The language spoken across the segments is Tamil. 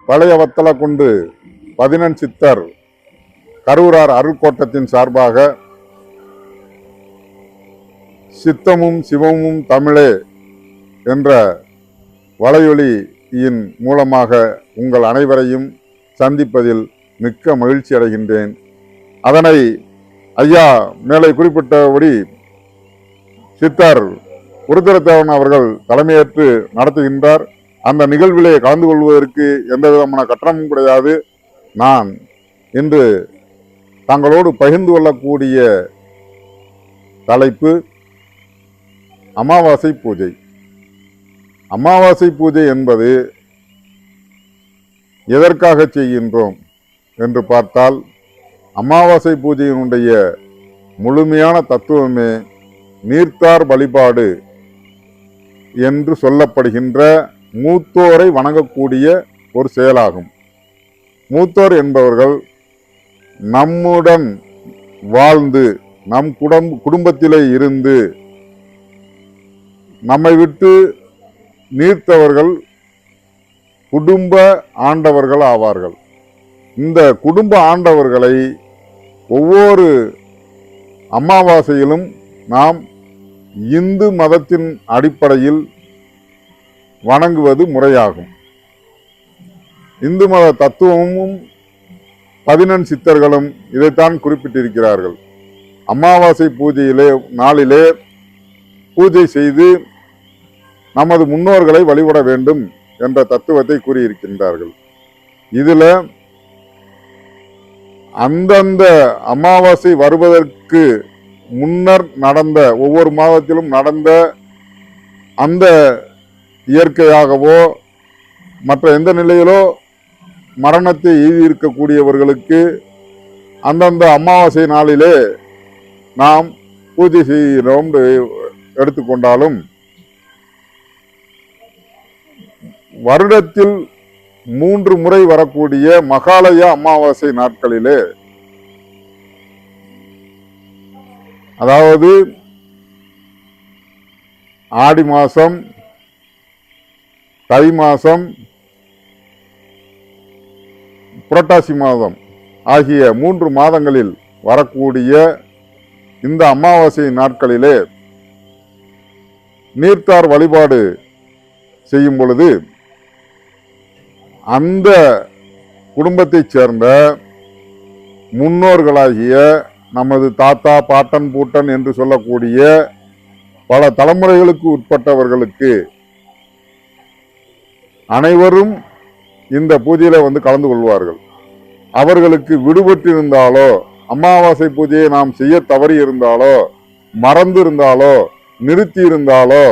பழைய வத்தலக்குண்டு 11 சித்தர் கரூரார் அருள்கோட்டத்தின் சார்பாக சித்தமும் சிவமும் தமிழே என்ற வலையொலியின் மூலமாக உங்கள் அனைவரையும் சந்திப்பதில் மிக்க மகிழ்ச்சி அடைகின்றேன். அதனை ஐயா மேலே குறிப்பிட்டபடி சித்தர் உருத்திரத்தேவன் அவர்கள் தலைமையேற்று நடத்துகின்றார். அந்த நிகழ்விலே கலந்து கொள்வதற்கு எந்த விதமான கட்டணமும் கிடையாது. நான் இன்று தங்களோடு பகிர்ந்து கொள்ளக்கூடிய தலைப்பு அமாவாசை பூஜை. அமாவாசை பூஜை என்பது எதற்காக செய்கின்றோம் என்று பார்த்தால், அமாவாசை பூஜையினுடைய முழுமையான தத்துவமே நீர்த்தார் வழிபாடு என்று சொல்லப்படுகின்ற மூத்தோரை வணங்கக்கூடிய ஒரு செயலாகும். மூத்தோர் என்பவர்கள் நம்முடன் வாழ்ந்து நம் குடும்பத்திலே இருந்து நம்மை விட்டு நீர்த்தவர்கள் குடும்ப ஆண்டவர்கள் ஆவார்கள். இந்த குடும்ப ஆண்டவர்களை ஒவ்வொரு அமாவாசையிலும் நாம் இந்து மதத்தின் அடிப்படையில் வணங்குவது முறையாகும். இந்து மத தத்துவமும் 11 சித்தர்களும் இதைத்தான் குறிப்பிட்டிருக்கிறார்கள். அமாவாசை பூஜையிலே நாளிலே பூஜை செய்து நமது முன்னோர்களை வழிபட வேண்டும் என்ற தத்துவத்தை கூறியிருக்கின்றார்கள். இதுல அந்தந்த அமாவாசை வருவதற்கு முன்னர் நடந்த ஒவ்வொரு மாதத்திலும் நடந்த அந்த இயற்கையாகவோ மற்ற எந்த நிலையிலோ மரணத்தை எய்தியிருக்கக்கூடியவர்களுக்கு அந்தந்த அமாவாசை நாளிலே நாம் பூஜை செய்கிறோம் எடுத்துக்கொண்டாலும், வருடத்தில் 3 முறை வரக்கூடிய மகாலய அமாவாசை நாட்களிலே, அதாவது ஆடி மாசம், தை மாசம், புரட்டாசி மாதம் ஆகிய 3 மாதங்களில் வரக்கூடிய இந்த அமாவாசை நாட்களிலே நீர்த்தார் வழிபாடு செய்யும் பொழுது அந்த குடும்பத்தைச் சேர்ந்த முன்னோர்களாகிய நமது தாத்தா பாட்டன் பூட்டன் என்று சொல்லக்கூடிய பல தலைமுறைகளுக்கு உட்பட்டவர்களுக்கு அனைவரும் இந்த பூஜையில கலந்து கொள்வார்கள். அவர்களுக்கு விடுபட்டிருந்தாலோ, அமாவாசை பூஜையை நாம் செய்ய தவறி இருந்தாலோ, மறந்து இருந்தாலோ, நிறுத்தி இருந்தாலோ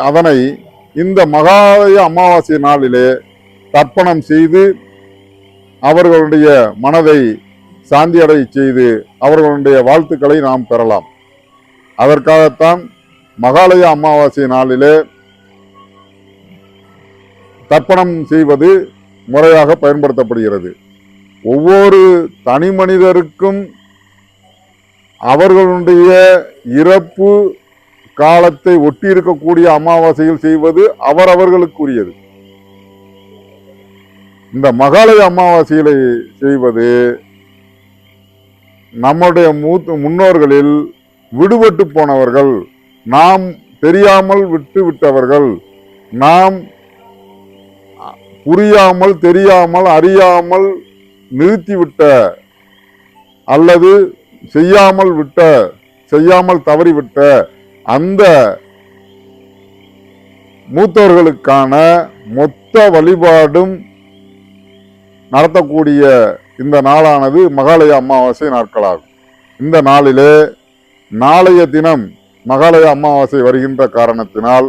அதனை இந்த மகாலய அமாவாசை நாளிலே தர்ப்பணம் செய்து அவர்களுடைய மனதை சாந்தியடை செய்து அவர்களுடைய வாழ்த்துக்களை நாம் பெறலாம். அதற்காகத்தான் மகாலய அமாவாசை நாளிலே தர்ப்பணம் செய்வது முறையாக பயன்படுத்தப்படுகிறது. ஒவ்வொரு தனி மனிதருக்கும் அவர்களுடைய இறப்பு காலத்தை ஒட்டி இருக்கக்கூடிய அமாவாசையில் செய்வது அவரவர்களுக்குரியது. இந்த மகாலய அமாவாசையில செய்வது நம்முடைய முன்னோர்களில் விடுபட்டு போனவர்கள், நாம் தெரியாமல் விட்டு விட்டவர்கள், நாம் புரியாமல் தெரியாமல் அறியாமல் நிறுத்திவிட்ட அல்லது செய்யாமல் தவறிவிட்ட அந்த மூத்தவர்களுக்கான மொத்த வழிபாடும் நடத்தக்கூடிய இந்த நாளானது மகாலய அமாவாசை நாட்களாகும். இந்த நாளிலே நாளைய தினம் மகாலய அமாவாசை வருகின்ற காரணத்தினால்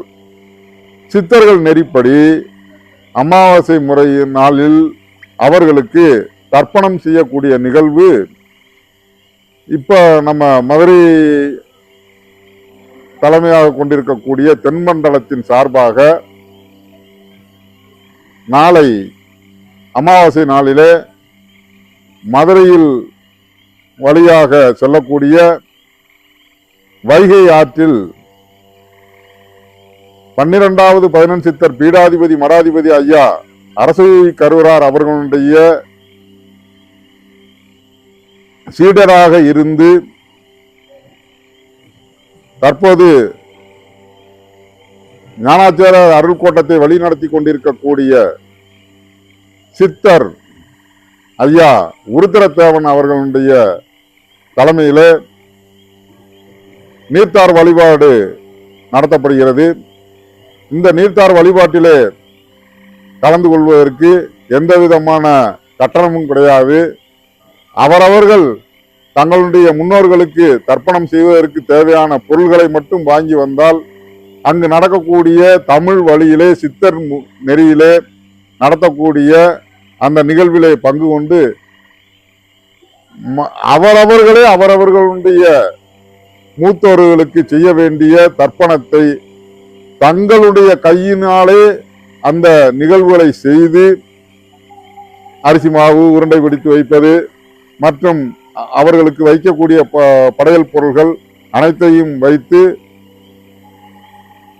சித்தர்கள் நெறிப்படி அமாவாசை முறை நாளில் அவர்களுக்கு தர்ப்பணம் செய்யக்கூடிய நிகழ்வு இப்ப நம்ம மதுரை தலைமையாக கொண்டிருக்கக்கூடிய தென்மண்டலத்தின் சார்பாக நாளை அமாவாசை நாளிலே மதுரையில் வழியாக செல்லக்கூடிய வைகை ஆற்றில் 12வது பதினெண் சித்தர் பீடாதிபதி மடாதிபதி ஐயா அரசு கருவரார் அவர்களுடைய சீடராக இருந்து தற்போது ஞானாச்சார அருள்கோட்டத்தை வழிநடத்தி கொண்டிருக்கக்கூடிய சித்தர் ஐயா உருத்திரத்தேவன் அவர்களுடைய தலைமையில நீர்த்தார் வழிபாடு நடத்தப்படுகிறது. இந்த நீர்த்தார் வழிபாட்டிலே கலந்து கொள்வதற்கு எந்த விதமான கட்டணமும் கிடையாது. அவரவர்கள் தங்களுடைய முன்னோர்களுக்கு தர்ப்பணம் செய்வதற்கு தேவையான பொருள்களை மட்டும் வாங்கி வந்தால் அங்கு நடக்கக்கூடிய தமிழ் வழியிலே சித்தர் நெறியிலே நடத்தக்கூடிய அந்த நிகழ்விலே பங்கு கொண்டு அவரவர்களே அவரவர்களுடைய மூத்தோர்களுக்கு செய்ய வேண்டிய தர்ப்பணத்தை தங்களுடைய கையினாலே அந்த நிகழ்வுகளை செய்து அரிசி மாவு உருண்டை பிடித்து வைப்பது மற்றும் அவர்களுக்கு வைக்கக்கூடிய படையல் பொருள்கள் அனைத்தையும் வைத்து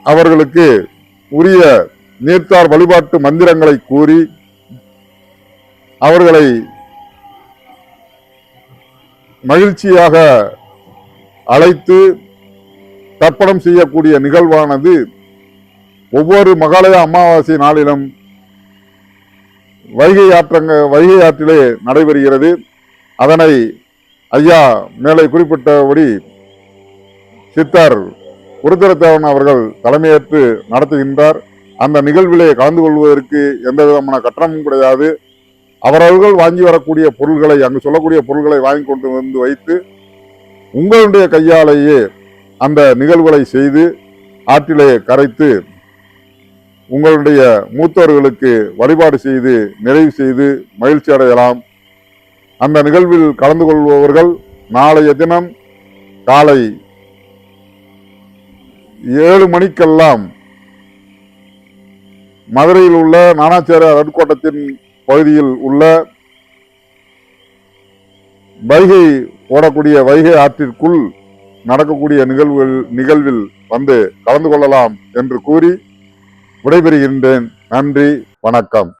அவர்களுக்கு உரிய நீர்த்தார் வழிபாட்டு மந்திரங்களை கூறி அவர்களை மகிழ்ச்சியாக அழைத்து தர்ப்பணம் செய்யக்கூடிய நிகழ்வானது ஒவ்வொரு மகாலய அமாவாசை நாளிலும் வைகை ஆற்றிலே நடைபெறுகிறது. அதனை ஐயா மேலே குறிப்பிட்டபடி சித்தர் உருத்திரத்தேவன் அவர்கள் தலைமையேற்று நடத்துகின்றார். அந்த நிகழ்விலே கலந்து கொள்வதற்கு எந்த விதமான கட்டணமும் கிடையாது. அவரவர்கள் வாங்கி வரக்கூடிய பொருள்களை அங்கு சொல்லக்கூடிய பொருள்களை வாங்கி கொண்டு வந்து வைத்து உங்களுடைய கையாலேயே அந்த நிகழ்வுகளை செய்து ஆற்றிலே கரைத்து உங்களுடைய மூத்தோர்களுக்கு வழிபாடு செய்து நிறைவு செய்து மகிழ்ச்சி அடையலாம். அந்த நிகழ்வில் கலந்து கொள்பவர்கள் நாளைய தினம் காலை 7 மணிக்கெல்லாம் மதுரையில் உள்ள ஞானாச்சார அருட்கோட்டத்தின் பகுதியில் உள்ள வைகை ஓடக்கூடிய வைகை ஆற்றிற்குள் நடக்கக்கூடிய நிகழ்வில் வந்து கலந்து கொள்ளலாம் என்று கூறி விடைபெறுகின்றேன். நன்றி, வணக்கம்.